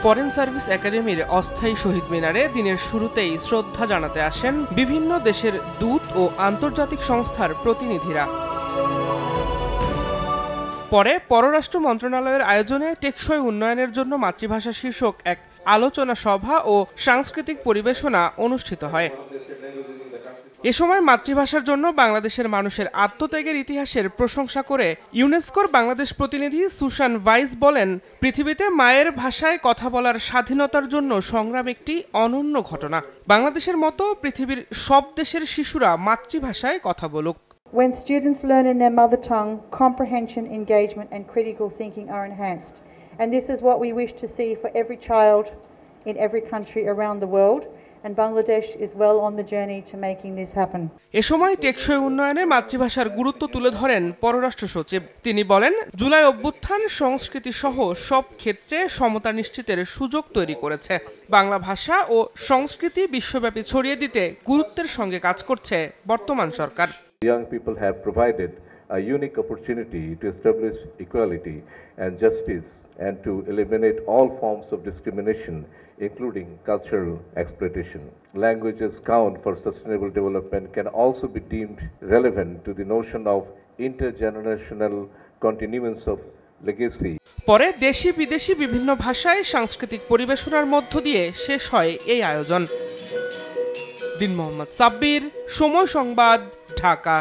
Foreign service একাডেমির অস্থায়ী শহীদ মিনারে দিনের শুরুতেই শ্রদ্ধা জানাতে আসেন বিভিন্ন দেশের দূত ও আন্তর্জাতিক সংস্থার প্রতিনিধিরা। পরে পররাষ্ট্র মন্ত্রণালয়ের আয়োজনে টেকসই উন্নয়নের জন্য মাতৃভাষা শীর্ষক এক আলোচনা সভা ও সাংস্কৃতিক পরিবেশনা অনুষ্ঠিত হয়। এ সময় মাতৃভাষার জন্য বাংলাদেশের মানুষের আত্মত্যাগের ইতিহাসের প্রশংসা করে ইউনেস্কোর বাংলাদেশ প্রতিনিধি সুশান ভাইস বলেন, পৃথিবীতে মায়ের ভাষায় কথা বলার স্বাধীনতার জন্য সংগ্রাম একটি অনন্য ঘটনা। বাংলাদেশের মতো পৃথিবীর সব দেশের শিশুরা মাতৃভাষায় কথা বলুক। When students learn in their mother tongue, comprehension, engagement and critical thinking are enhanced. And this is what we wish to see for every child in every country around the world. And Bangladesh is well on the journey to making this happen. এ সময় টেকসই উন্নয়নে মাতৃভাষার গুরুত্ব তুলে ধরেন পররাষ্ট্র সচিব। তিনি বলেন, জুলাই অভ্যুত্থান সংস্কৃতি সহ সব ক্ষেত্রে সমতা নিশ্চিতের সুযোগ তৈরি করেছে। বাংলা ভাষা ও সংস্কৃতি বিশ্বব্যাপী ছড়িয়ে দিতে গুরুত্বের সঙ্গে কাজ করছে বর্তমান সরকার। Young people have provided a unique opportunity to establish equality and justice and to eliminate all forms of discrimination, including cultural exploitation. Languages count for sustainable development can also be deemed relevant to the notion of intergenerational continuance of legacy. পরে দেশি বিদেশি বিভিন্ন ভাষায় সাংস্কৃতিক পরিবেশনার মধ্য দিয়ে শেষ হয় এই আয়োজন। দিন মোহাম্মদ সাব্বির, সময় সংবাদ, ঢাকা।